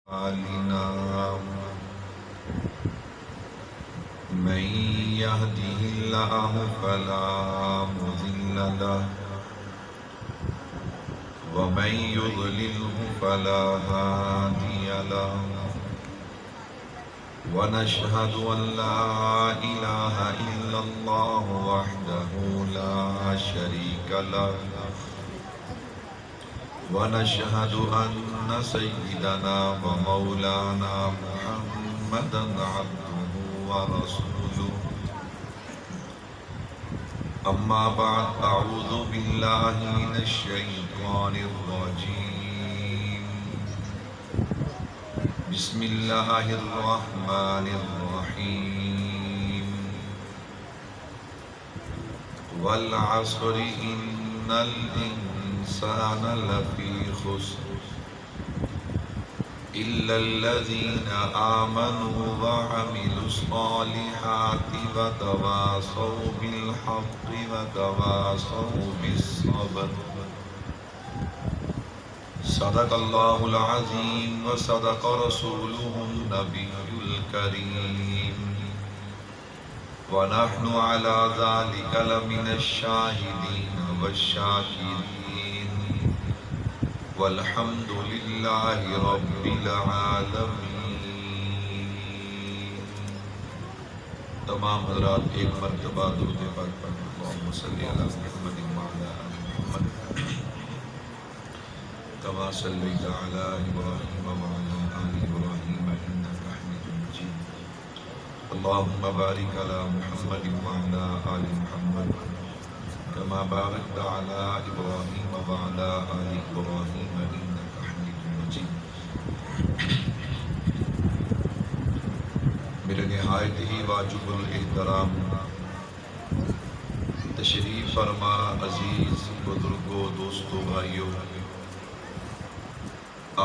أعمالنا من يهده الله فلا مضل له ومن يضلله فلا هادي له ونشهد أن لا إله إلا الله وحده لا شريك له ونشهد أن سيدنا ومولانا محمدا عبده ورسوله أما بعد أعوذ بالله من الشيطان الرجيم بسم الله الرحمن الرحيم والعصر إن الإنسان لفي خسر إلا الذين آمنوا وعملوا الصالحات وتواصوا بالحق وتواصوا بالصبر صدق الله العظيم وصدق رسوله النبي الكريم ونحن على ذلك لمن الشاهدين والشاكرين والحمد لله رب العالمين۔ تمام حضرات ایک مرتبہ درود پاک پڑھیں۔ اللہم صلی علی محمد وعلی آل محمد كما صليت على إبراهيم وعلى آل إبراهيم إنك حميد مجيد۔ اللهم بارك على محمد وعلى آل محمد كما باركت على إبراهيم وعلى آل إبراهيم إنك حميد مجيد۔ میرے نہایت ہی واجب الاحترام تشریف فرما عزیز بزرگوں، دوستوں، بھائیوں،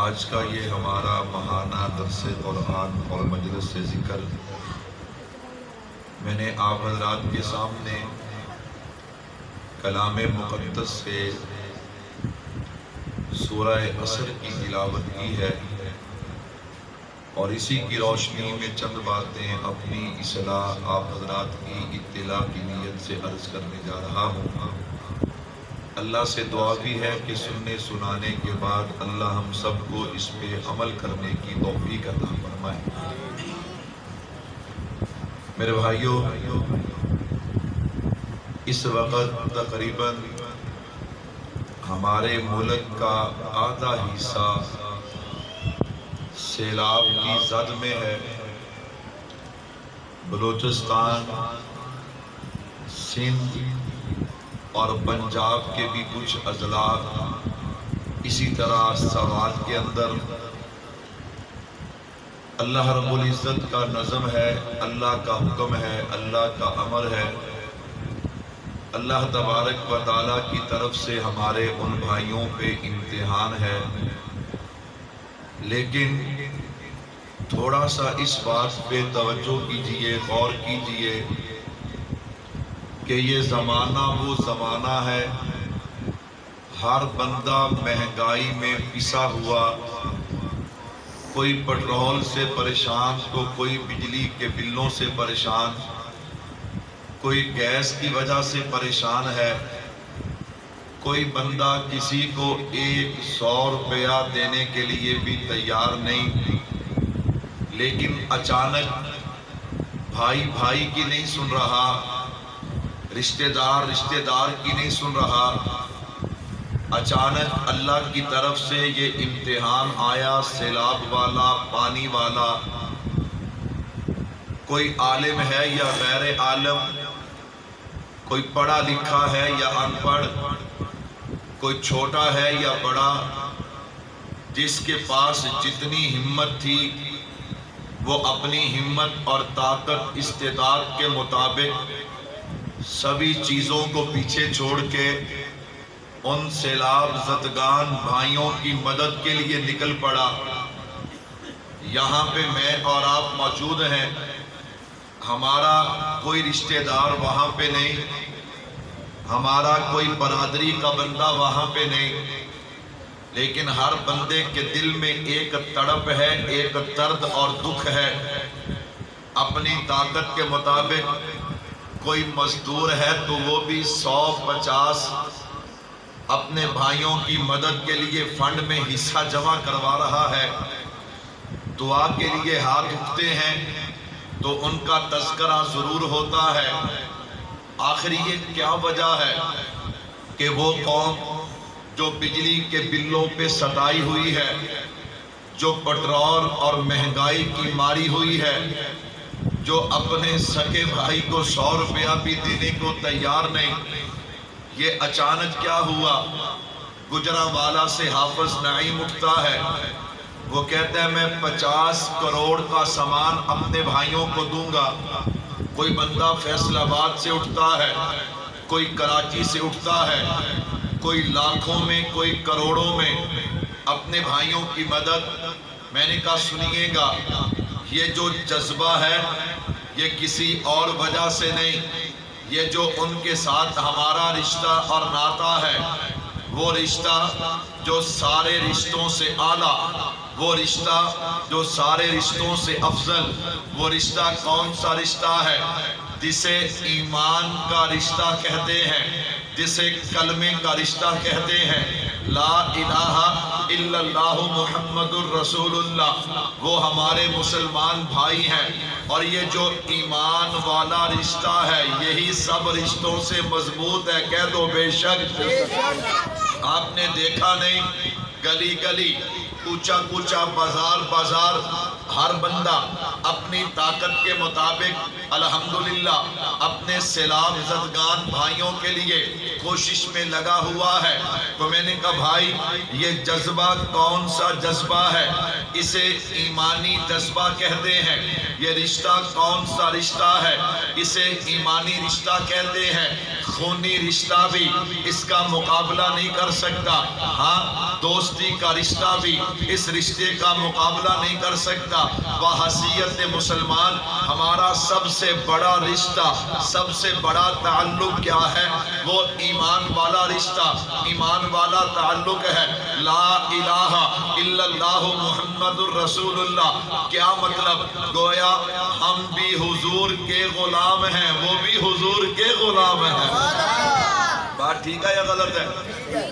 آج کا یہ ہمارا ماہانہ درس قرآن اور مجلس سے ذکر میں نے آپ حضرات کے سامنے کلام مقدس سے سورہ عصر کی تلاوت کی ہے، اور اسی کی روشنی میں چند باتیں اپنی اصلاح آپ حضرات کی اطلاع کی نیت سے عرض کرنے جا رہا ہوں۔ اللہ سے دعا بھی ہے کہ سننے سنانے کے بعد اللہ ہم سب کو اس پہ عمل کرنے کی توفیق عطا فرمائے۔ میرے بھائیوں، اس وقت تقریباً ہمارے ملک کا آدھا حصہ سیلاب کی زد میں ہے۔ بلوچستان، سندھ اور پنجاب کے بھی کچھ اضلاع، اسی طرح سوات کے اندر اللہ رب العزت کا نظم ہے، اللہ کا حکم ہے، اللہ کا امر ہے۔ اللہ تبارک و تعالیٰ کی طرف سے ہمارے ان بھائیوں پہ امتحان ہے، لیکن تھوڑا سا اس بات پہ توجہ کیجئے، غور کیجئے کہ یہ زمانہ وہ زمانہ ہے، ہر بندہ مہنگائی میں پسا ہوا، کوئی پٹرول سے پریشان تو کوئی بجلی کے بلوں سے پریشان، کوئی گیس کی وجہ سے پریشان ہے، کوئی بندہ کسی کو 100 روپیہ دینے کے لیے بھی تیار نہیں۔ لیکن اچانک بھائی بھائی کی نہیں سن رہا، رشتہ دار کی نہیں سن رہا، اچانک اللہ کی طرف سے یہ امتحان آیا، سیلاب والا، پانی والا۔ کوئی عالم ہے یا غیر عالم، کوئی پڑھا لکھا ہے یا ان پڑھ، کوئی چھوٹا ہے یا بڑا، جس کے پاس جتنی ہمت تھی وہ اپنی ہمت اور طاقت استطاعت کے مطابق سبھی چیزوں کو پیچھے چھوڑ کے ان سیلاب زدگان بھائیوں کی مدد کے لیے نکل پڑا۔ یہاں پہ میں اور آپ موجود ہیں، ہمارا کوئی رشتہ دار وہاں پہ نہیں، ہمارا کوئی برادری کا بندہ وہاں پہ نہیں، لیکن ہر بندے کے دل میں ایک تڑپ ہے، ایک درد اور دکھ ہے۔ اپنی طاقت کے مطابق کوئی مزدور ہے تو وہ بھی 150 اپنے بھائیوں کی مدد کے لیے فنڈ میں حصہ جمع کروا رہا ہے۔ دعا کے لیے ہاتھ اٹھتے ہیں تو ان کا تذکرہ ضرور ہوتا ہے۔ آخر یہ کیا وجہ ہے کہ وہ قوم جو بجلی کے بلوں پہ ستائی ہوئی ہے، جو پٹرول اور مہنگائی کی ماری ہوئی ہے، جو اپنے سکے بھائی کو 100 روپیہ بھی دینے کو تیار نہیں، یہ اچانک کیا ہوا؟ گجرانوالہ سے حافظ نعیم اٹھتا ہے، وہ کہتا ہے میں 50 کروڑ کا سامان اپنے بھائیوں کو دوں گا۔ کوئی بندہ فیصل آباد سے اٹھتا ہے، کوئی کراچی سے اٹھتا ہے، کوئی لاکھوں میں، کوئی کروڑوں میں اپنے بھائیوں کی مدد۔ میں نے کہا سنیے گا، یہ جو جذبہ ہے یہ کسی اور وجہ سے نہیں، یہ جو ان کے ساتھ ہمارا رشتہ اور ناتا ہے، وہ رشتہ جو سارے رشتوں سے اعلیٰ، وہ رشتہ جو سارے رشتوں سے افضل، وہ رشتہ کون سا رشتہ ہے؟ جسے ایمان کا رشتہ کہتے ہیں، جسے کلمے کا رشتہ کہتے ہیں، لا الہ الا اللہ محمد الرسول اللہ۔ وہ ہمارے مسلمان بھائی ہیں، اور یہ جو ایمان والا رشتہ ہے یہی سب رشتوں سے مضبوط ہے۔ کہہ دو بے شک۔ آپ نے دیکھا نہیں، گلی گلی، کوچہ کوچہ، بازار بازار، ہر بندہ اپنی طاقت کے مطابق الحمدللہ اپنے سیلاب زدگان بھائیوں کے لیے کوشش میں لگا ہوا ہے۔ تو میں نے کہا بھائی یہ جذبہ کون سا جذبہ ہے؟ اسے ایمانی جذبہ کہتے ہیں۔ یہ رشتہ کون سا رشتہ ہے؟ اسے ایمانی رشتہ کہتے ہیں۔ خونی رشتہ بھی اس کا مقابلہ نہیں کر سکتا، ہاں دوستی کا رشتہ بھی اس رشتے کا مقابلہ نہیں کر سکتا۔ بحیثیت مسلمان ہمارا سب سے بڑا رشتہ، سب سے بڑا تعلق کیا ہے؟ وہ ایمان والا رشتہ، ایمان والا تعلق ہے۔ لا الہ الا اللہ محمد الرسول اللہ۔ کیا مطلب؟ گویا ہم بھی حضور کے غلام ہیں، وہ بھی حضور کے غلام ہیں۔ بات ٹھیک ہے یا غلط ہے؟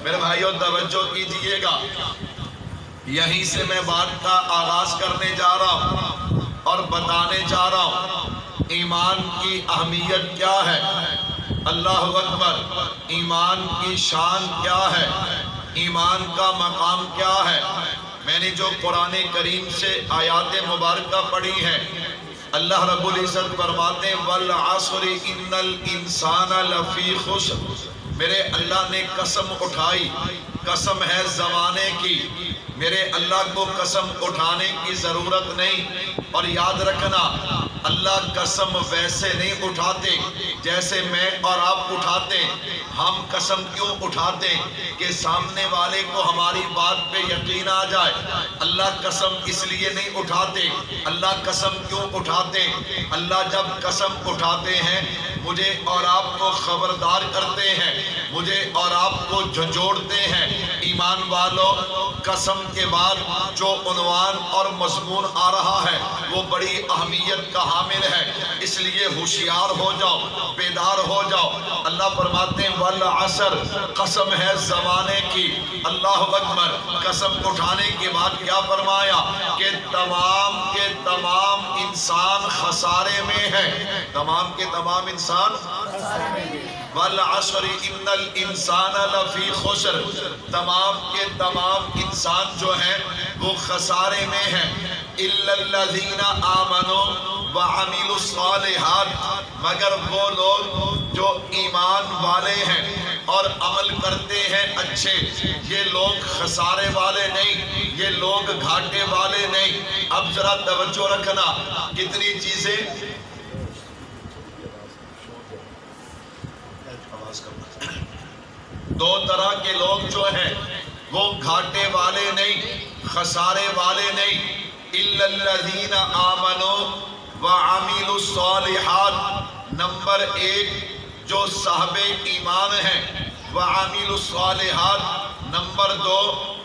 میرے بھائیوں توجہ کیجئے گا، یہیں سے میں بات کا آغاز کرنے جا رہا ہوں اور بتانے جا رہا ہوں ایمان کی اہمیت کیا ہے۔ اللہ اکبر۔ ایمان کی شان کیا ہے؟ ایمان کا مقام کیا ہے؟ میں نے جو قرآن کریم سے آیات مبارکہ پڑھی ہیں، اللہ رب العزت فرماتے ہیں وَالْعَصْرِ إِنَّ الْإِنسَانَ لَفِي خُسْرٍ۔ میرے اللہ نے قسم اٹھائی، قسم ہے زمانے کی، میرے اللہ کو قسم اٹھانے کی ضرورت نہیں۔ اور یاد رکھنا اللہ قسم ویسے نہیں اٹھاتے جیسے میں اور آپ اٹھاتے۔ ہم قسم کیوں اٹھاتے؟ کہ سامنے والے کو ہماری بات پہ یقین آ جائے۔ اللہ قسم اس لیے نہیں اٹھاتے۔ اللہ قسم کیوں اٹھاتے؟ اللہ جب قسم اٹھاتے ہیں مجھے اور آپ کو خبردار کرتے ہیں، مجھے اور آپ کو جھنجھوڑتے ہیں۔ ایمان والوں، قسم کے بعد جو عنوان اور مضمون آ رہا ہے وہ بڑی اہمیت کا حامل ہے، اس لیے ہوشیار ہو جاؤ، بیدار ہو جاؤ۔ اللہ فرماتے ہیں والعصر، قسم ہے زمانے کی۔ اللہ اکبر۔ قسم اٹھانے کے بعد کیا فرمایا؟ کہ تمام کے تمام انسان خسارے میں ہیں، تمام کے تمام انسان والعصر ان الانسان لفی خسر، تمام کے تمام انسان جو ہیں وہ خسارے میں ہیں۔ الا الذین آمنوا وعملوا الصالحات، مگر وہ لوگ جو ایمان والے ہیں اور عمل کرتے ہیں اچھے، یہ لوگ خسارے والے نہیں، یہ لوگ گھاٹے والے نہیں۔ اب ذرا توجہ رکھنا، کتنی چیزیں دو طرح کے لوگ جو ہیں وہ گھاٹے والے نہیں، خسارے والے نہیں۔ الا الذین آمنوا وعملوا الصالحات، نمبر 1 جو صاحب ایمان ہیں، وعملوا الصالحات، نمبر 2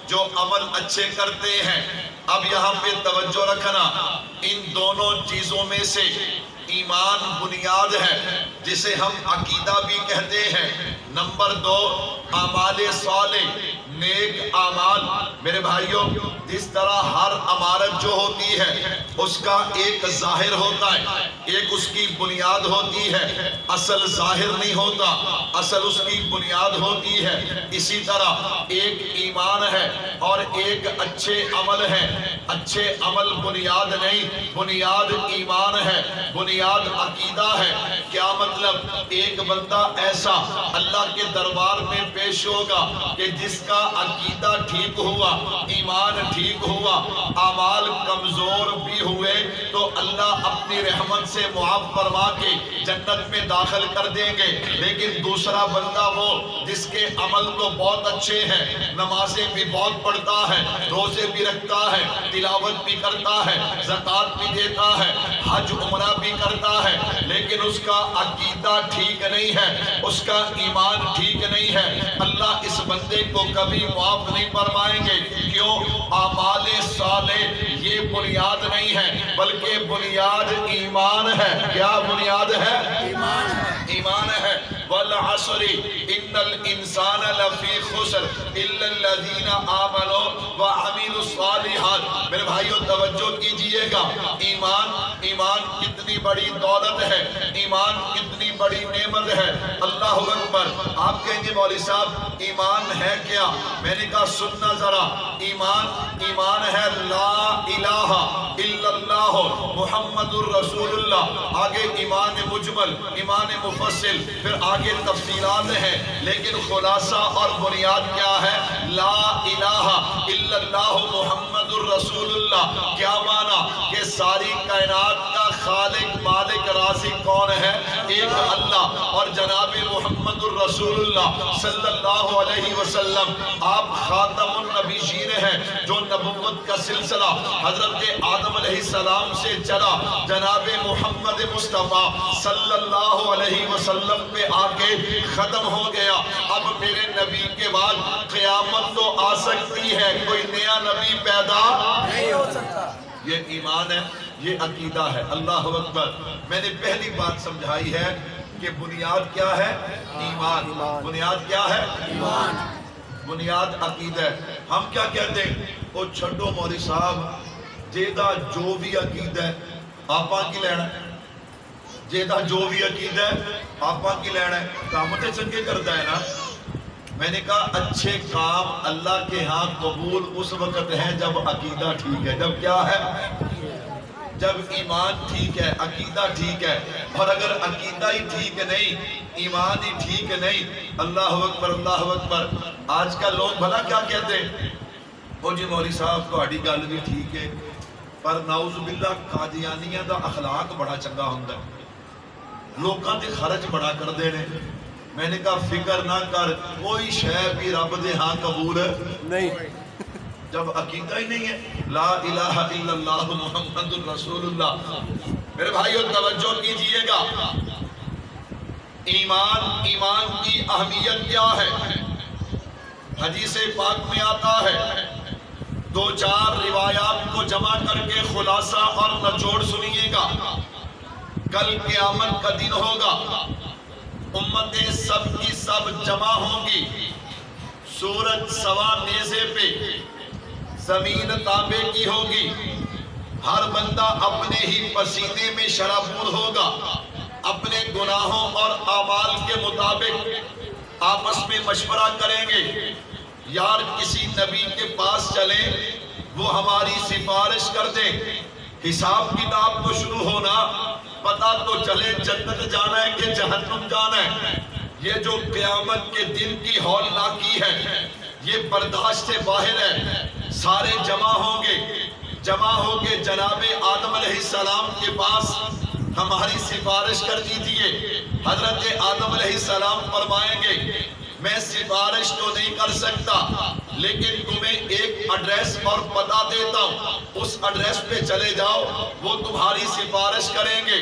جو عمل اچھے کرتے ہیں۔ اب یہاں پہ توجہ رکھنا، ان دونوں چیزوں میں سے ایمان بنیاد ہے جسے ہم عقیدہ بھی کہتے ہیں۔ نمبر 2 اعمال صالح، نیک اعمال۔ میرے بھائیوں، جس طرح ہر عمارت جو ہوتی ہے اس کا ایک ظاہر ہوتا ہے، ایک اس کی بنیاد ہوتی ہے، اصل ظاہر نہیں ہوتا، اصل اس کی بنیاد ہوتی ہے۔ اسی طرح ایک ایمان ہے اور ایک اچھے عمل ہے۔ اچھے عمل بنیاد نہیں، بنیاد ایمان ہے، بنیاد عقیدہ ہے۔ کیا مطلب؟ ایک بندہ ایسا اللہ کے دربار میں پیش ہوگا کہ جس کا عقیدہ ٹھیک ہوا، ایمان ٹھیک ہوا، اعمال کمزور بھی ہوئے تو اللہ اپنی رحمت سے معاف فرما کے جنت میں داخل کر دیں گے۔ لیکن دوسرا بندہ وہ جس کے عمل تو بہت اچھے ہیں، نمازیں بھی بہت پڑھتا ہے، روزے بھی رکھتا ہے، تلاوت بھی کرتا ہے، زکوٰۃ بھی دیتا ہے، حج عمرہ بھی کرتا ہے، لیکن اس کا عقیدہ ٹھیک نہیں ہے، اس کا ایمان ٹھیک نہیں ہے، اللہ اس بندے کو کبھی معاف نہیں فرمائیں گے۔ کیوں؟ اعمال صالح یہ بنیاد نہیں ہے بلکہ بنیاد ایمان ہے۔ کیا بنیاد ہے؟ ایمان ہے، ایمان ہے۔ والعصر ان الانسان لفی خسر الا الذین آمنوا وعملوا الصالحات۔ میرے بھائیوں توجہ کیجئے گا، ایمان کتنی بڑی دولت ہے، ایمان کتنی بڑی نعمت ہے۔ اللہ اکبر۔ آپ کہیں گے مولوی صاحب ایمان ہے کیا؟ میں نے کہا سننا ذرا، ایمان ہے لا الہ الا اللہ محمد الرسول اللہ۔ آگے ایمان مجمل، ایمان مفصل، پھر آگے تفصیلات ہیں، لیکن خلاصہ اور بنیاد کیا ہے؟ لا الہ الا اللہ محمد الرسول اللہ۔ کیا معنی؟ کہ ساری کائنات کا خالق مالک رازق کون ہے؟ ایک اللہ۔ اور جناب محمد الرسول اللہ صلی اللہ علیہ وسلم آپ خاتم النبیین ہیں، جو نبوت کا سلسلہ حضرت آدم علیہ السلام سے چلا، جناب محمد مصطفیٰ صلی اللہ علیہ وسلم پہ آ کے ختم ہو گیا۔ اب میرے نبی کے بعد قیامت تو آ سکتی ہے، کوئی نیا نبی پیدا نہیں ہو سکتا۔ یہ ایمان ہے، یہ عقیدہ ہے۔ اللہ اکبر۔ میں نے پہلی بات سمجھائی ہے کہ بنیاد کیا ہے؟ ایمان۔ بنیاد کیا ہے؟ ایمان۔ بنیاد عقیدہ ہے۔ ہم کیا کہتے ہیں؟ وہ چھڑو مولوی صاحب جیدہ جو بھی عقیدہ ہے آپاں کی لینا ہے، جیدہ جو بھی عقیدہ ہے آپاں کی لینا ہے، کامتے چنگے کرتا ہے نا۔ میں نے کہا اچھے کام اللہ کے ہاں قبول اس وقت ہے جب عقیدہ ٹھیک ہے۔ جب کیا ہے؟ جب ایمان ٹھیک ہے، عقیدہ ٹھیک ہے۔ اور اگر عقیدہ ہی ٹھیک نہیں، ایمان ہی ٹھیک نہیں، اللہ اکبر اللہ اکبر۔ آج کل لوگ بھلا کیا کہتے ہیں؟ وہ جی مولوی صاحب تہاڈی گل بھی ٹھیک ہے پر نعوذ باللہ قادیانیاں دا اخلاق بڑا چنگا ہوندا ہے، لوکاں تے خرچ بڑا کردے نے۔ میں نے کہا فکر نہ کر، کوئی شے بھی رب دے ہاں قبول نہیں جب عقیدہ ہی نہیں ہے۔ لا الہ الا اللہ محمد الرسول اللہ۔ میرے بھائیو توجہ کیجئے گا، ایمان کی اہمیت کیا ہے؟ حدیث پاک میں آتا ہے، 2-4 روایات کو جمع کر کے خلاصہ اور نچوڑ سنیے گا۔ کل قیامت کا دن ہوگا، امتیں سب کی سب جمع ہوں گی، سورج سوا نیزے پہ، زمین تانبے کی ہوگی، ہر بندہ اپنے ہی پسینے میں شرابور ہوگا، اپنے گناہوں اور اعمال کے مطابق آپس میں مشورہ کریں گے، یار کسی نبی کے پاس چلیں وہ ہماری سفارش کر دے، حساب کتاب تو شروع ہونا، پتہ تو چلے جنت جانا ہے کہ جہنم جانا ہے۔ یہ جو قیامت کے دن کی ہولناکی ہے یہ برداشت سے باہر ہے۔ سارے جمع ہوں گے جناب آدم علیہ السلام کے پاس، ہماری سفارش کر دیجئے۔ حضرت آدم علیہ السلام فرمائیں گے میں سفارش تو نہیں کر سکتا، لیکن تمہیں ایک ایڈریس اور پتہ دیتا ہوں، اس ایڈریس پہ چلے جاؤ، وہ تمہاری سفارش کریں گے۔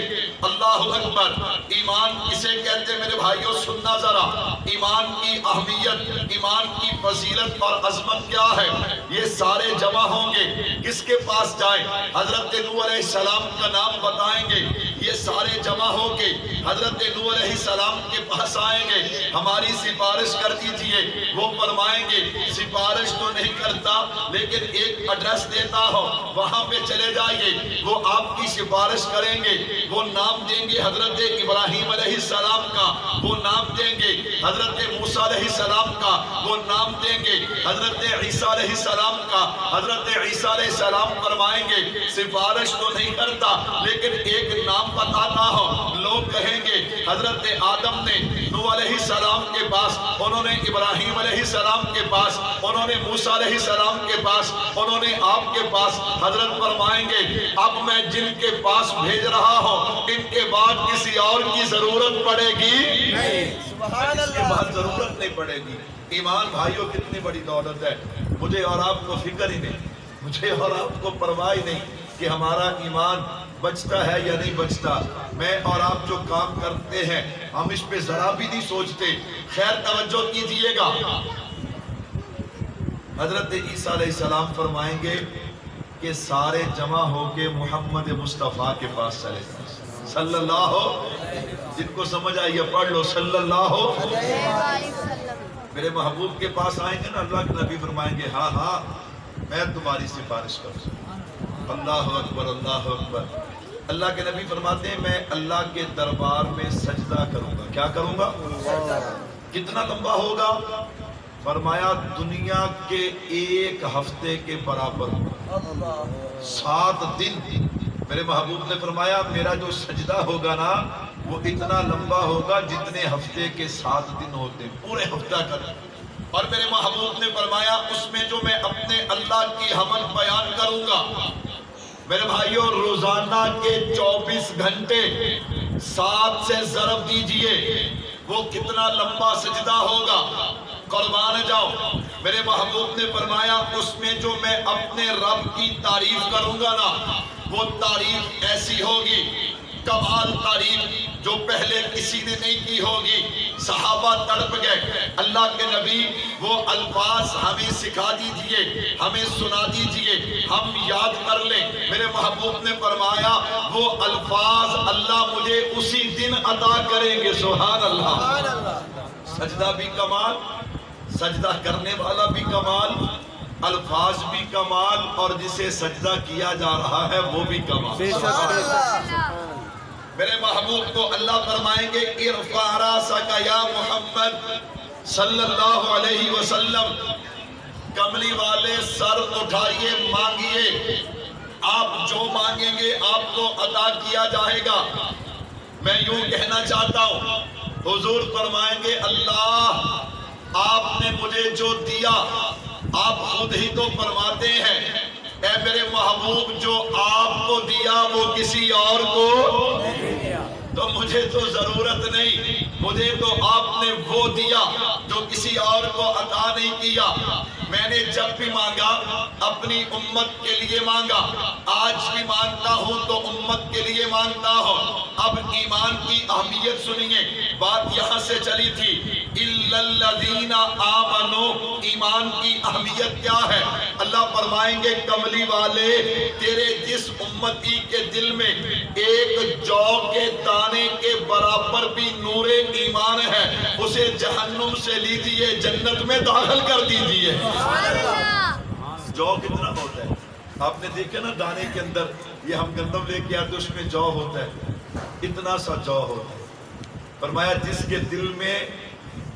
اللہ اکبر۔ ایمان کسے کہتے ہیں میرے بھائیوں؟ سننا ذرا، ایمان کی اہمیت، ایمان کی فضیلت اور عظمت کیا ہے، یہ سارے جمع ہوں گے۔ کس کے پاس جائیں؟ حضرت نوح علیہ السلام کا نام بتائیں گے، یہ سارے جمع ہو کے حضرت نوح علیہ السلام کے پاس آئیں گے، ہماری سفارش کر دیجئے۔ وہ فرمائیں گے سفارش تو نہیں کرتا لیکن ایک ایڈریس دیتا ہوں، وہاں پہ چلے جائیے، وہ آپ کی سفارش کریں گے۔ وہ نام دیں گے حضرت ابراہیم علیہ السلام کا، وہ نام دیں گے حضرت موسیٰ علیہ السلام کا، وہ نام دیں گے حضرت عیسیٰ علیہ السلام کا۔ حضرت عیسیٰ علیہ السلام فرمائیں گے سفارش تو نہیں کرتا لیکن ایک نام بتاتا ہوں۔ لوگ کہیں گے حضرت آدم نے نوح علیہ السلام کے پاس، انہوں نے ابراہیم علیہ السلام کے پاس، انہوں نے موسیٰ علیہ السلام کے پاس، انہوں نے آپ کے پاس۔ حضرت فرمائیں گے اب میں جن کے پاس بھیج رہا ہوں ان کے بعد کسی اور کی ضرورت پڑے گی نہیں، اس کے بعد ضرورت نہیں پڑے گی۔ ایمان بھائیوں کتنی بڑی دولت ہے، مجھے اور آپ کو فکر ہی نہیں، مجھے اور آپ کو پرواہ ہی نہیں کہ ہمارا ایمان بچتا ہے یا نہیں بچتا۔ میں اور آپ جو کام کرتے ہیں ہم اس پہ ذرا بھی نہیں سوچتے۔ خیر توجہ کیجئے گا، حضرت عیسیٰ علیہ السلام فرمائیں گے کہ سارے جمع ہو کے محمد مصطفیٰ کے پاس چلے جائیں، صلی اللہ، جن کو سمجھ آئیے پڑھ لو صلی اللہ علیہ وسلم۔ میرے محبوب کے پاس آئیں گے نا، اللہ کے نبی فرمائیں گے ہاں ہاں میں تمہاری سفارش کروں۔ اللہ اکبر، اللہ اکبر۔ اللہ کے نبی فرماتے ہیں میں اللہ کے دربار میں سجدہ کروں گا۔ کیا کروں گا؟ کتنا لمبا ہوگا؟ فرمایا دنیا کے ایک ہفتے کے برابر، 7 دن۔ میرے محبوب نے فرمایا میرا جو سجدہ ہوگا نا وہ اتنا لمبا ہوگا جتنے ہفتے کے 7 دن ہوتے، پورے ہفتہ کا۔ اور میرے محبوب نے فرمایا اس میں جو میں اپنے اللہ کی حمد بیان کروں گا، میرے بھائیوں روزانہ کے 24 گھنٹے 7 سے ضرب دیجئے، وہ کتنا لمبا سجدہ ہوگا، قربان جاؤ۔ میرے محبوب نے فرمایا اس میں جو میں اپنے رب کی تعریف کروں گا نا وہ تعریف ایسی ہوگی، کمال تعریف جو پہلے کسی نے نہیں کی ہوگی۔ صحابہ تڑپ گئے، اللہ کے نبی وہ الفاظ ہمیں سکھا دیجئے، ہمیں سنا دیجئے، ہم یاد کر لیں۔ میرے محبوب نے فرمایا وہ الفاظ اللہ مجھے اسی دن عطا کریں گے، سبحان اللہ۔ سجدہ بھی کمال، سجدہ کرنے والا بھی کمال، الفاظ بھی کمال، اور جسے سجدہ کیا جا رہا ہے وہ بھی کمال۔ میرے محبوب کو اللہ فرمائیں گے ارفع راسک یا محمد صلی اللہ علیہ وسلم، کملی والے سر اٹھائیے، مانگیے، آپ جو مانگیں گے آپ کو عطا کیا جائے گا۔ میں یوں کہنا چاہتا ہوں، حضور فرمائیں گے اللہ آپ نے مجھے جو دیا، آپ خود ہی تو فرماتے ہیں اے میرے محبوب جو آپ کو دیا وہ کسی اور کو تو مجھے تو ضرورت نہیں، مجھے تو آپ نے وہ دیا جو کسی اور کو عطا نہیں کیا۔ میں نے جب بھی مانگا اپنی امت کے لیے مانگا، آج بھی مانگتا ہوں تو امت کے لیے مانگتا ہوں۔ اب ایمان کی اہمیت سنیے، بات یہاں سے چلی تھی اِلَّا الَّذِينَ آمَنُوا، ایمان کی اہمیت کیا ہے؟ اللہ فرمائیں گے کملی والے تیرے جس امتی کے دل میں ایک جو کے دانے کے برابر بھی نور ایمان ہے اسے جہنم سے لیجئے جنت میں داخل کر دیجئے۔ جو کتنا ہوتا ہے؟ آپ نے دیکھا نا دانے کے اندر، یہ ہم گندم لے کے آتے اس میں جو ہوتا ہے، اتنا سا جو ہوتا ہے۔ فرمایا جس کے دل میں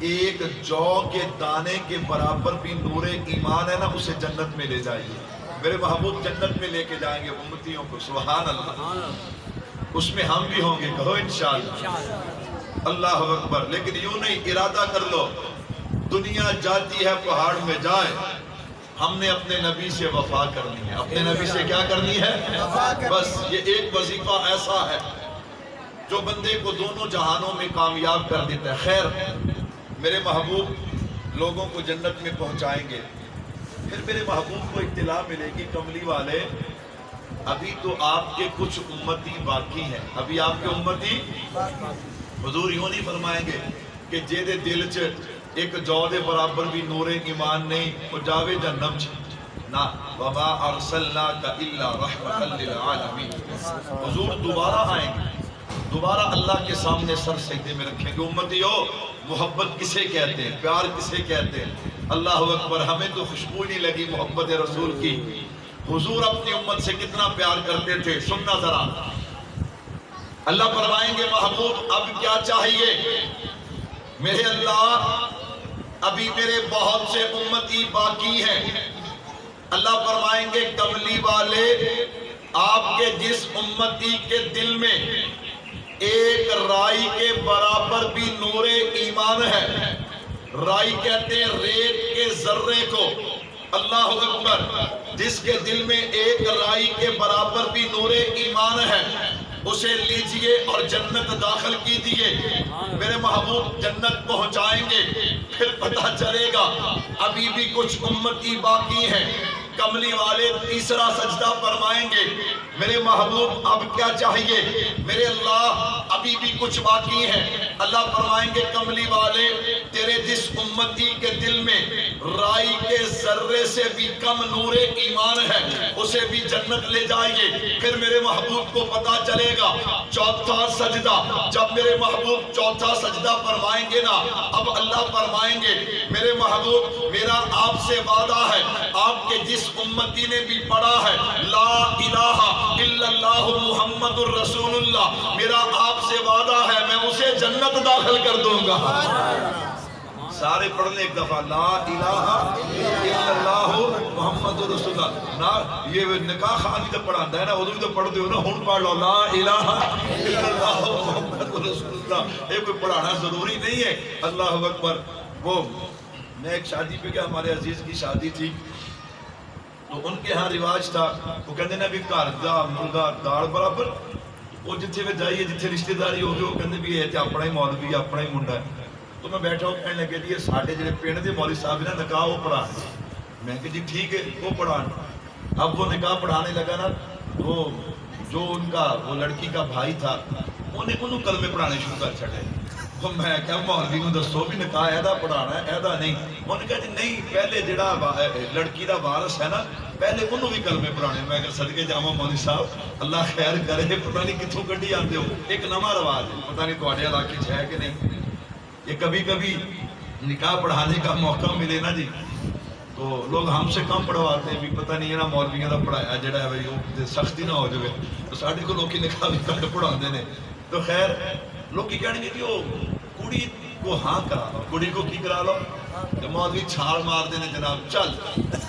ایک جو کے دانے کے برابر بھی نور ایمان ہے نا اسے جنت میں لے جائیے۔ میرے محبوب جنت میں لے کے جائیں گے امتیوں کو، سبحان اللہ۔ اس میں ہم بھی ہوں گے، کہو انشاءاللہ، اللہ اکبر۔ لیکن یوں نہیں، ارادہ کر لو دنیا جاتی ہے پہاڑ میں جائے، ہم نے اپنے نبی سے وفا کرنی ہے۔ اپنے نبی سے کیا کرنی ہے؟ بس یہ ایک وظیفہ ایسا ہے جو بندے کو دونوں جہانوں میں کامیاب کر دیتا ہے۔ خیر میرے محبوب لوگوں کو جنت میں پہنچائیں گے، پھر میرے محبوب کو اطلاع ملے گی کملی والے ابھی تو آپ کے کچھ امتی باقی ہیں، ابھی آپ کے امتی حضور یوں نہیں فرمائیں گے کہ جیدے دل چ ایک جو دے برابر بھی نور ایمان نہیں وہ جاوے جنم چ نا وما ارسلناک الا رحمتا للعالمین۔ حضور دوبارہ آئیں گے، دوبارہ اللہ کے سامنے سر سجدے میں رکھیں گے، امتیو محبت کسے کہتے ہیں، پیار کسے کہتے ہیں؟ اللہ اکبر، ہمیں تو خوشبو نہیں لگی محبت رسول کی، حضور اپنی امت سے کتنا پیار کرتے تھے، سننا ذرا۔ اللہ فرمائیں گے محبوب اب کیا چاہیے؟ میرے اللہ ابھی میرے بہت سے امتی باقی ہیں۔ اللہ فرمائیں گے کملی والے آپ کے جس امتی کے دل میں ایک رائی کے برابر بھی نور ایمان ہے، رائی کہتے ہیں ریت کے ذرے کو، اللہ اکبر، جس کے دل میں ایک رائی کے برابر بھی نور ایمان ہے اسے لیجئے اور جنت داخل کیجئے۔ میرے محبوب جنت پہنچائیں گے، پھر پتہ چلے گا ابھی بھی کچھ امتی باقی ہیں۔ کملی والے تیسرا سجدہ فرمائیں گے، میرے محبوب اب کیا چاہیے؟ میرے اللہ ابھی بھی کچھ باقی ہیں۔ اللہ فرمائیں گے کملی والے تیرے جس امتی کے دل میں رائی کے ذرے سے بھی کم نور ایمان ہے اسے بھی جنت لے جائیے۔ پھر میرے محبوب کو پتا چلے گا چوتھا سجدہ، جب میرے محبوب چوتھا سجدہ فرمائیں گے نا، اب اللہ فرمائیں گے میرے محبوب میرا آپ سے وعدہ ہے، آپ کے جس امتی نے بھی پڑھا ہے لا الہ الا اللہ محمد الرسول اللہ، میرا آپ سے وعدہ ہے میں اسے جنت داخل کر دوں گا۔ سارے پڑھنے ایک دفعہ لا الہ الا اللہ محمد الرسول اللہ۔ نا یہ نکاح خان بھی تو پڑھاتا ہے نا، اردو بھی تو پڑھتے ہو نا، ہون پڑھ لو لا الہ الا اللہ محمد الرسول اللہ۔ یہ کوئی پڑھانا ضروری نہیں ہے۔ اللہ اکبر۔ وہ میں ایک شادی پہ گیا، ہمارے عزیز کی شادی تھی، تو ان کے ہاں رواج تھا وہ کہتے ہیں بھی گھر دا مرغا دال برابر، وہ جتھے میں جائیے جتھے رشتہ داری ہو گئے وہ کہتے بھی یہ اپنا ہی مولوی ہے، اپنا ہی منڈا ہے۔ تو میں بیٹھا ہوں کہنے لگے جی ساڈے جڑے پنڈ دے مولوی صاحب نے نکاح وہ پڑھا، میں کہ جی ٹھیک ہے وہ پڑھان۔ اب وہ نکاح پڑھانے لگا نا، وہ جو ان کا وہ لڑکی کا بھائی تھا انہوں کلمے پڑھانے شروع کر چھڑے۔ تو میں کہا مولوی کو دسو بھی نکاح ایدا پڑھانا ہے ایدا نہیں؟ انہوں نے کہا جی نہیں، پہلے جڑا لڑکی دا وارث ہے نا پہلے انہوں بھی کلمے پڑھانے۔ میں کہ صدقے جاواں مولوی صاحب اللہ خیر کرے، پتہ نہیں کتھوں کڈی آندے ہو، ایک نواں رواج ہے، پتہ نہیں تواڈے علاقے چ ہے کہ نہیں۔ یہ کبھی کبھی نکاح پڑھانے کا موقع ملے نا جی تو لوگ ہم سے کم پڑھواتے ہیں، بھی پتہ نہیں ہے نا مولویوں کا پڑھایا جڑا ہے بھائی سختی نہ ہو جائے، تو ساڈے کو لوگ نکاح بھی کٹ پڑھاتے ہیں۔ تو خیر لوگ کی کہنے گے کہ وہ کڑی کو ہاں کرا لو، کڑی کو کی کرا لو، تو مولوی چھال مار دینے جناب چل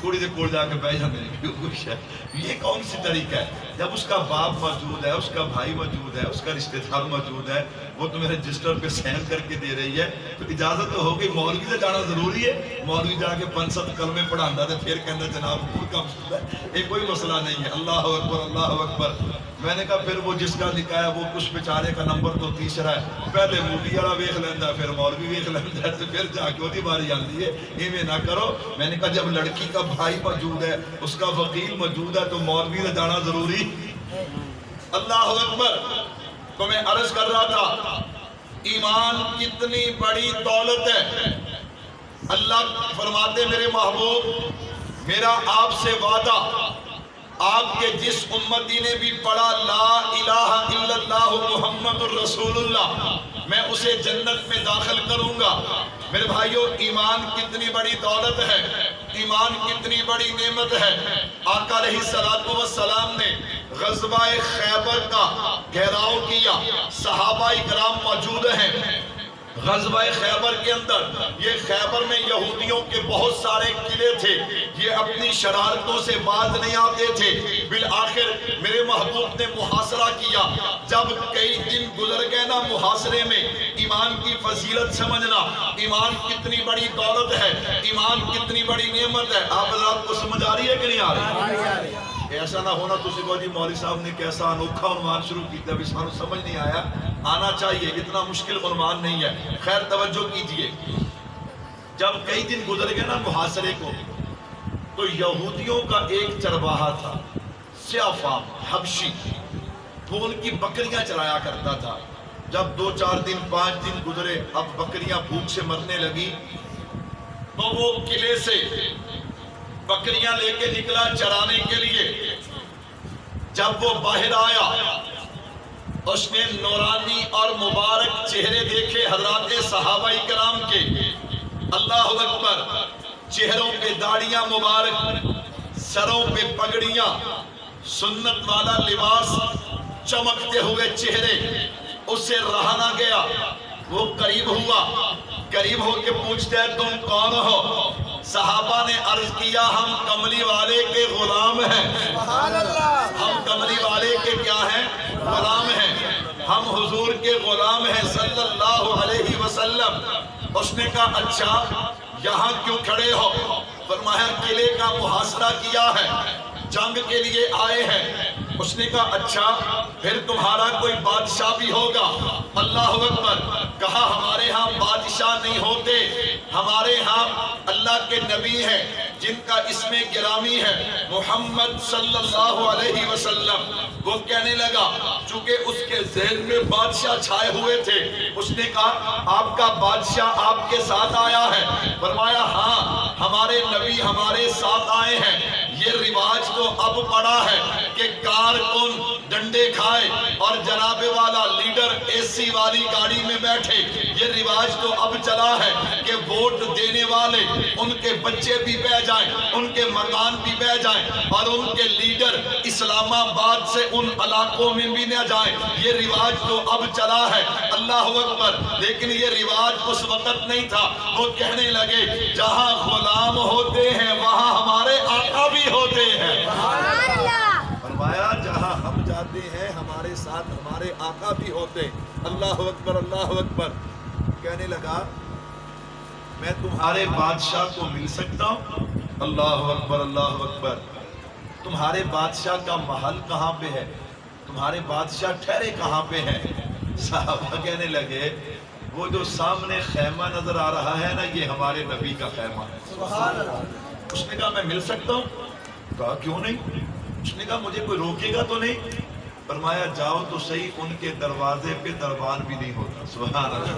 کڑی دے کول جا کے بیٹھ جاندے ہیں۔ یہ کون سی طریقہ ہے؟ جب اس کا باپ موجود ہے، اس کا بھائی موجود ہے، اس کا رشتہ دار موجود ہے، وہ تمہیں رجسٹر پہ سین کر کے دے رہی ہے، تو اجازت تو ہوگی مولوی سے جانا ضروری ہے۔ مولوی جا کے 5-7 کلمے پڑھانا تھا پھر کہنا جناب پور کم سود ہے، یہ کوئی مسئلہ نہیں ہے۔ اللہ اکبر اللہ اکبر۔ میں نے کہا پھر وہ جس کا نکاح ہے وہ کچھ بیچارے کا نمبر تو تیسرا ہے، پہلے مووی والا ویکھ لینا پھر مولوی ویکھ لینا تو پھر جا کے وہی باری آتی ہے۔ ایویں نہ کرو۔ میں نے کہا جب لڑکی کا بھائی موجود ہے، اس کا وکیل موجود ہے، تو مولوی سے جانا ضروری۔ اللہ اکبر۔ تو میں عرض کر رہا تھا ایمان کتنی بڑی دولت ہے۔ اللہ فرماتے میرے محبوب میرا آپ سے وعدہ، آپ کے جس امتی نے بھی پڑھا لا الہ الا اللہ محمد الرسول اللہ، میں اسے جنت میں داخل کروں گا۔ میرے بھائیو ایمان کتنی بڑی دولت ہے، ایمان کتنی بڑی نعمت ہے۔ آقا علیہ السلام نے غزوہ خیبر کا گھیراؤ کیا، صحابہ کرام موجود ہیں۔ غزوہ خیبر کے اندر، یہ خیبر میں یہودیوں کے بہت سارے قلعے تھے، یہ اپنی شرارتوں سے باز نہیں آتے تھے۔ بالآخر میرے محبوب نے محاصرہ کیا۔ جب کئی دن گزر گئے نا محاصرے میں، ایمان کی فضیلت سمجھنا، ایمان کتنی بڑی دولت ہے، ایمان کتنی بڑی نعمت ہے۔ آپ حضرات کو سمجھ آ رہی ہے کہ نہیں آ رہی؟ ایسا نہ ہونا تسی کو جی مولوی صاحب نے کیسا انوکھا عنوان شروع کیا، ابھی سانو سمجھ نہیں آیا۔ آنا چاہیے، اتنا مشکل عنوان نہیں ہے۔ خیر توجہ کیجئے، جب کئی دن گزر گئے نا محاصرے کو، تو یہودیوں کا ایک چرواہا تھا سیافام حبشی، وہ ان کی بکریاں چرایا کرتا تھا۔ جب 2 4 دن 5 دن گزرے، اب بکریاں بھوک سے مرنے لگی، تو وہ قلعے سے بکریاں لے کے نکلا چرانے کے لیے۔ جب وہ باہر آیا، اس نے نورانی اور مبارک چہرے دیکھے حضرات صحابہ کرام کے، اللہ اکبر، چہروں پہ داڑیاں مبارک، سروں پہ پگڑیاں، سنت والا لباس، چمکتے ہوئے چہرے، اس سے رہا نہ گیا۔ وہ قریب ہوا، قریب ہو کے پوچھتا ہے تم کون ہو؟ صحابہ نے عرض کیا ہم کملی والے کے غلام ہیں۔ ہم کملی والے کے کیا ہیں؟ غلام ہیں۔ ہم حضور کے غلام ہیں صلی اللہ علیہ وسلم۔ اس نے کہا اچھا یہاں کیوں کھڑے ہو؟ فرمایا قلعے کا محاصرہ کیا ہے، جنگ کے لیے آئے ہیں۔ اس نے کہا اچھا پھر تمہارا کوئی بادشاہ بھی ہوگا؟ اللہ اکبر۔ کہا ہمارے ہاں بادشاہ نہیں ہوتے، ہمارے ہاں اللہ کے نبی ہیں جن کا اسم گرامی ہے محمد صلی اللہ علیہ وسلم۔ وہ کہنے لگا، چونکہ اس کے ذہن میں بادشاہ چھائے ہوئے تھے، اس نے کہا آپ کا بادشاہ آپ کے ساتھ آیا ہے؟ فرمایا ہاں ہمارے نبی ہمارے ساتھ آئے ہیں۔ یہ رواج تو اب پڑا ہے کہ کارکن ڈنڈے کھائے اور جناب والا لیڈر اے سی والی گاڑی میں بیٹھے۔ یہ رواج تو اب چلا ہے کہ ووٹ دینے والے ان کے بچے بھی بہ جائیں، ان کے مکان بھی بہ جائیں، اور ان کے لیڈر اسلام آباد سے ان علاقوں میں بھی نہ جائیں۔ یہ رواج تو اب چلا ہے، اللہ اکبر۔ لیکن یہ رواج اس وقت نہیں تھا۔ وہ کہنے لگے جہاں غلام ہوتے ہیں وہاں ہمارے آقا بھی ہوتے ہیں۔ فرمایا جہاں ہم جاتے ہیں ہمارے ساتھ ہمارے آقا بھی ہوتے۔ اللہ اکبر، اللہ اکبر۔ کہنے لگا میں تمہارے بادشاہ کو مل سکتا ہوں؟ اللہ اکبر، اللہ اکبر۔ تمہارے بادشاہ کا محل کہاں پہ ہے؟ تمہارے بادشاہ ٹھہرے کہاں پہ ہیں؟ صحابہ کہنے لگے وہ جو سامنے خیمہ نظر آ رہا ہے نا، یہ ہمارے نبی کا خیمہ ہے۔ سبحان اللہ۔ اس نے کہا میں مل سکتا ہوں؟ کہا کیوں نہیں؟ اس نے کہا مجھے کوئی روکے گا تو نہیں؟ فرمایا جاؤ تو صحیح، ان کے دروازے پہ دربان بھی نہیں ہوتا۔ سبحان اللہ۔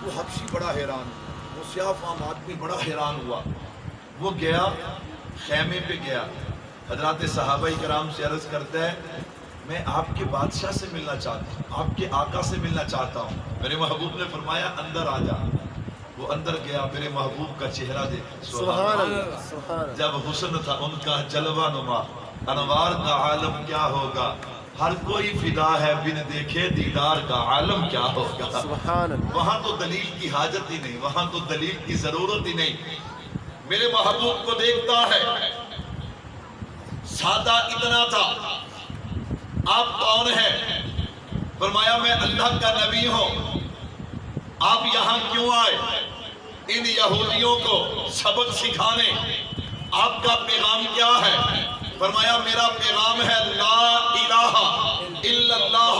وہ حبشی بڑا حیران، وہ سیاہ فام آدمی بڑا حیران ہوا۔ وہ گیا، خیمے پہ گیا، حضرات صحابہ کرام سے عرض کرتا ہے میں آپ کے بادشاہ سے ملنا چاہتا ہوں، آپ کے آقا سے ملنا چاہتا ہوں۔ میرے محبوب نے فرمایا اندر آ جا۔ وہ اندر گیا، میرے محبوب کا چہرہ دیکھ، سبحان اللہ، جب حسن تھا ان کا جلوہ نما، انوار کا عالم کیا ہوگا، ہر کوئی فدا ہے بن دیکھے دیدار کا عالم کیا ہوگا۔ سبحان اللہ۔ وہاں تو دلیل کی حاجت ہی نہیں، وہاں تو دلیل کی ضرورت ہی نہیں۔ میرے محبوب کو دیکھتا ہے، سادہ اتنا تھا، آپ کون ہیں؟ فرمایا میں اللہ کا نبی ہوں۔ آپ یہاں کیوں آئے؟ ان یہودیوں کو سبق سکھانے۔ آپ کا پیغام کیا ہے؟ فرمایا میرا پیغام ہے لا الہ الا اللہ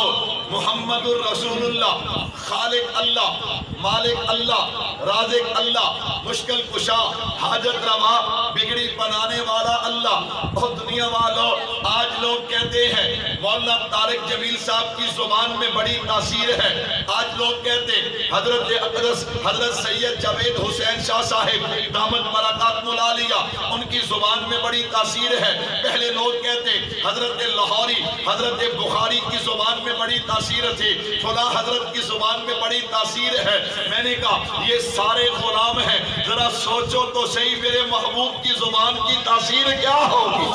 محمد الرسول اللہ، خالق اللہ، مالک اللہ، رازق اللہ، مشکل کشا، حاجت روا، بگڑی بنانے والا اللہ۔ اور دنیا والوں آج لوگ کہتے ہیں مولانا طارق جمیل صاحب کی زبان میں بڑی تاثیر ہے۔ آج لوگ کہتے حضرت اقدس حضرت سید جاوید حسین شاہ صاحب دامت برکات ملالیہ، ان کی زبان میں بڑی تاثیر ہے۔ پہلے لوگ کہتے حضرت لاہوری حضرت بخاری کی زبان میں بڑی تاثیر تھی، فلاں حضرت کی زبان میں بڑی تاثیر ہے۔ میں نے کہا یہ سارے غلام ہیں، ذرا سوچو تو صحیح میرے محبوب کی زبان کی تاثیر کیا ہوگی۔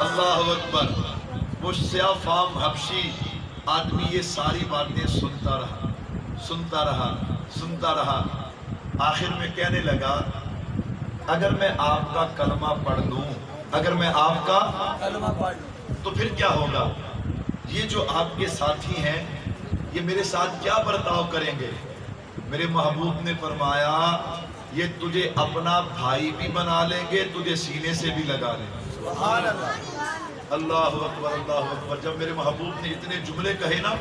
اللہ اکبر۔ وہ سیاہ فام حبشی آدمی یہ ساری باتیں سنتا رہا، سنتا رہا، سنتا رہا۔ آخر میں کہنے لگا اگر میں آپ کا کلمہ پڑھ لوں، اگر میں آپ کا کلمہ پڑھ لوں تو پھر کیا ہوگا؟ یہ جو آپ کے ساتھی ہیں یہ میرے ساتھ کیا برتاؤ کریں گے؟ میرے محبوب نے فرمایا یہ تجھے اپنا بھائی بھی بنا لیں گے، تجھے سینے سے بھی لگا لیں گے۔ سبحان اللہ، اللہ اکبر، اللہ اکبر۔ جب میرے محبوب نے اتنے جملے کہے نا،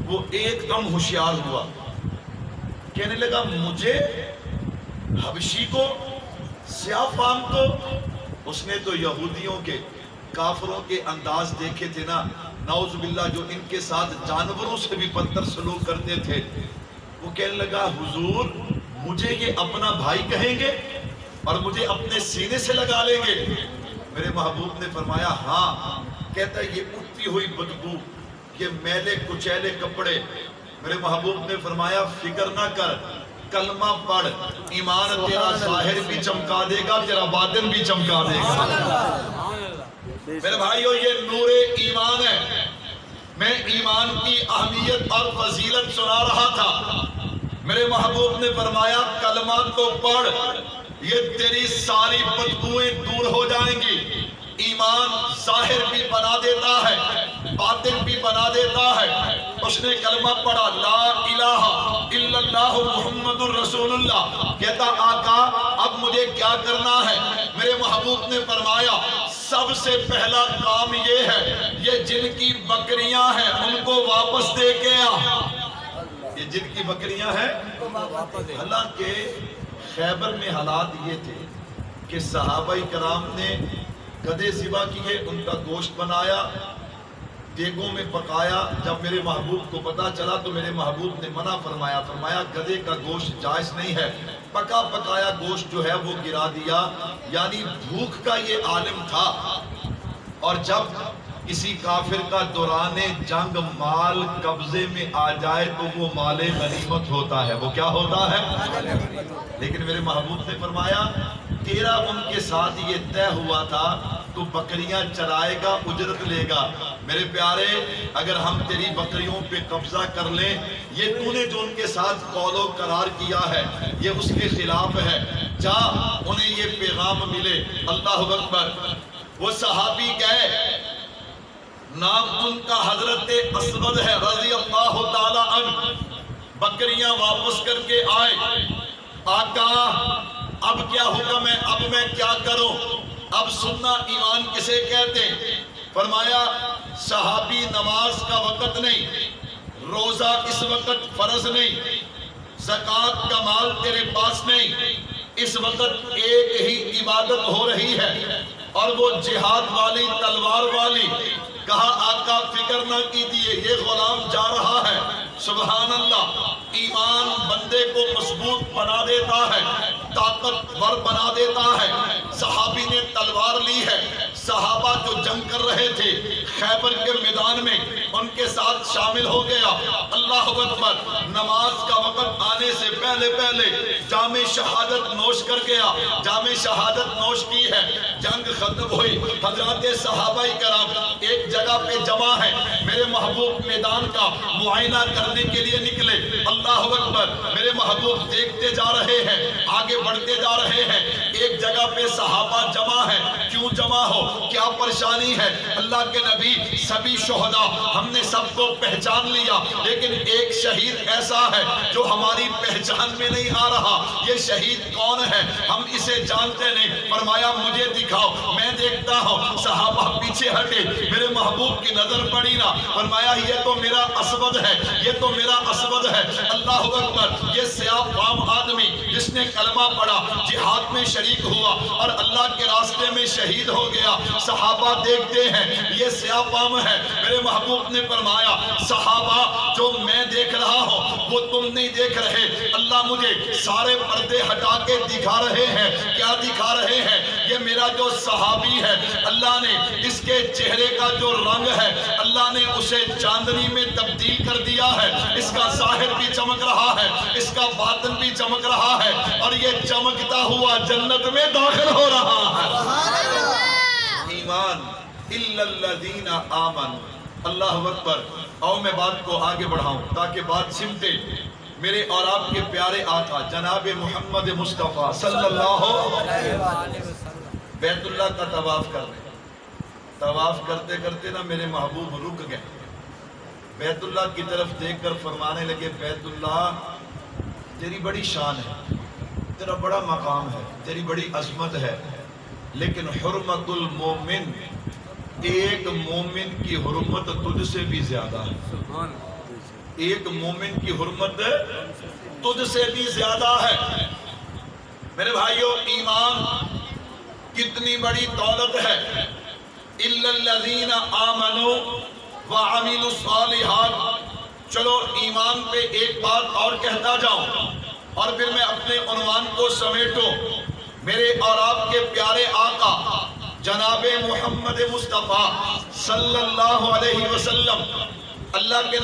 وہ ایک دم ہوشیار ہوا، کہنے لگا مجھے حبشی کو سیاہ فام تو اس نے تو یہودیوں کے کافروں کے انداز دیکھے تھے نا، نعوذ باللہ، جو ان کے ساتھ جانوروں سے بھی بدتر سلوک کرتے تھے۔ وہ کہنے لگا حضور مجھے یہ اپنا بھائی کہیں گے اور مجھے اپنے سینے سے لگا لیں گے؟ میرے محبوب نے فرمایا ہاں۔ کہتا ہے یہ اٹھتی ہوئی بدبو، یہ میلے کچیلے کپڑے۔ میرے محبوب نے فرمایا فکر نہ کر، کلمہ پڑھ، ایمان تیرا ظاہر بھی چمکا دے گا، تیرا باطن بھی چمکا دے گا۔ میرے بھائیو یہ نور ایمان ہے۔ میں ایمان کی اہمیت اور فضیلت سنا رہا تھا۔ میرے محبوب نے فرمایا کلمہ تو پڑھ، یہ تیری ساری بدبوئیں دور ہو جائیں گی۔ ایمان ظاہر بھی بنا دیتا ہے، باطن بھی بنا دیتا ہے۔ اس نے کلمہ پڑھا لا الہ الا اللہ محمد الرسول اللہ۔ کہتا آقا اب مجھے کیا کرنا ہے؟ میرے محبوب نے فرمایا سب سے پہلا کام یہ ہے، یہ جن کی بکریاں ہیں ان کو واپس دے کے آ۔ یہ جن کی بکریاں ہیں، حالانکہ خیبر میں حالات یہ تھے کہ صحابہ کرام نے گدھے ذبح کیے، ان کا گوشت بنایا، دیگوں میں پکایا۔ جب میرے محبوب کو پتا چلا تو میرے محبوب نے منع فرمایا، فرمایا گدھے کا گوشت جائز نہیں ہے۔ پکا پکایا گوشت جو ہے وہ گرا دیا، یعنی بھوک کا یہ عالم تھا۔ اور جب کسی کافر کا دوران جنگ مال قبضے میں آ جائے تو وہ مال غنیمت ہوتا ہے۔ وہ کیا ہوتا ہے؟ لیکن میرے محبوب نے فرمایا تیرا ان کے ساتھ یہ طے ہوا تھا تو بکریاں چرائے گا، اجرت لے گا۔ میرے پیارے اگر ہم تیری بکریوں پہ قبضہ کر لیں، یہ تو نے جو ان کے ساتھ قول و قرار کیا ہے یہ اس کے خلاف ہے۔ جا انہیں یہ پیغام ملے۔ اللہ اکبر۔ وہ صحابی گئے، نام ان کا حضرت اسود ہے رضی اللہ تعالی عنہ۔ بکریاں واپس کر کے آئے۔ آقا اب کیا حکم ہے؟ اب میں کیا کروں؟ اب سننا ایمان کسے کہتے؟ فرمایا صحابی نماز کا وقت نہیں، روزہ اس وقت فرض نہیں، زکوٰۃ کا مال تیرے پاس نہیں، اس وقت ایک ہی عبادت ہو رہی ہے اور وہ جہاد والی تلوار والی۔ کہا آقا فکر نہ کیجیے، یہ غلام جا رہا ہے۔ سبحان اللہ، ایمان بندے کو مضبوط بنا دیتا ہے، طاقتور بنا دیتا ہے۔ صحابی نے تلوار لی ہے، صحابہ جو جنگ کر رہے تھے خیبر کے میدان میں ان کے ساتھ شامل ہو گیا۔ اللہ اکبر۔ نماز کا وقت آنے سے پہلے پہلے جام شہادت نوش کر گیا، جام شہادت نوش کی ہے۔ جنگ ختم ہوئی، حضرات صحابہ کرام ایک جگہ پہ جمع ہے۔ میرے محبوب میدان کا معائنہ کرنے کے لیے نکلے۔ اللہ اکبر۔ میرے محبوب دیکھتے جا رہے ہیں، آگے بڑھتے جا رہے ہیں۔ ایک جگہ پہ صحابہ جمع ہے۔ کیوں جمع ہو؟ کیا پریشانی ہے؟ اللہ کے نبی سبھی شہداء ہم نے سب کو پہچان لیا، لیکن ایک شہید ایسا ہے جو ہماری پہچان میں نہیں آ رہا۔ یہ شہید کون ہے؟ ہم اسے جانتے نہیں۔ فرمایا مجھے دکھاؤ، میں دیکھتا ہوں۔ صحابہ پیچھے ہٹے، میرے محبوب کی نظر پڑی نا۔ فرمایا یہ تو میرا اسود ہے، یہ تو میرا اسود ہے۔ اللہ اکبر۔ یہ سیاہ فام آدمی جس نے کلمہ پڑھا، جہاد میں شریک ہوا اور اللہ کے راستے میں شہید ہو گیا۔ صحابہ دیکھتے ہیں یہ سیاہ فام ہے۔ میرے محبوب نے فرمایا صحابہ جو میں دیکھ رہا ہوں وہ تم نہیں دیکھ رہے۔ اللہ مجھے سارے پردے ہٹا کے دکھا رہے ہیں۔ کیا دکھا رہے ہیں؟ یہ میرا جو صحابی ہے اللہ نے اس کے چہرے کا جو رنگ ہے اللہ نے اسے چاندنی میں تبدیل کر دیا ہے۔ اس کا ظاہر بھی چمک رہا ہے، اس کا باطن بھی چمک رہا ہے اور یہ چمکتا ہوا جنت میں داخل ہو رہا ہے۔ ایمان الا الذین آمنوا۔ اللہ اکبر۔ آؤ میں بات کو آگے بڑھاؤں تاکہ بات سمتے۔ میرے اور آپ کے پیارے آقا جناب محمد مصطفیٰ صلی اللہ علیہ وسلم بیت اللہ کا طواف کر رہے ہیں۔ طواف کرتے کرتے نا میرے محبوب رک گئے، بیت اللہ کی طرف دیکھ کر فرمانے لگے بیت اللہ تیری بڑی شان ہے، تیرا بڑا مقام ہے، تیری بڑی عظمت ہے، لیکن حرمت المومن، ایک مومن کی حرمت تجھ سے بھی زیادہ ہے۔ ایک مومن کی حرمت تجھ سے بھی زیادہ ہے۔ میرے بھائیوں، ایمان کتنی بڑی دولت ہے۔ اِلَّا الَّذِينَ آمَنُوا وَعَمِلُوا الصَّالِحَاتِ۔ چلو ایمان پہ ایک بات اور کہتا جاؤں اور پھر میں اپنے عنوان کو سمیٹوں۔ میرے اور آپ کے پیارے آقا جناب محمد مصطفیٰ صلی اللہ علیہ وسلم، اللہ کے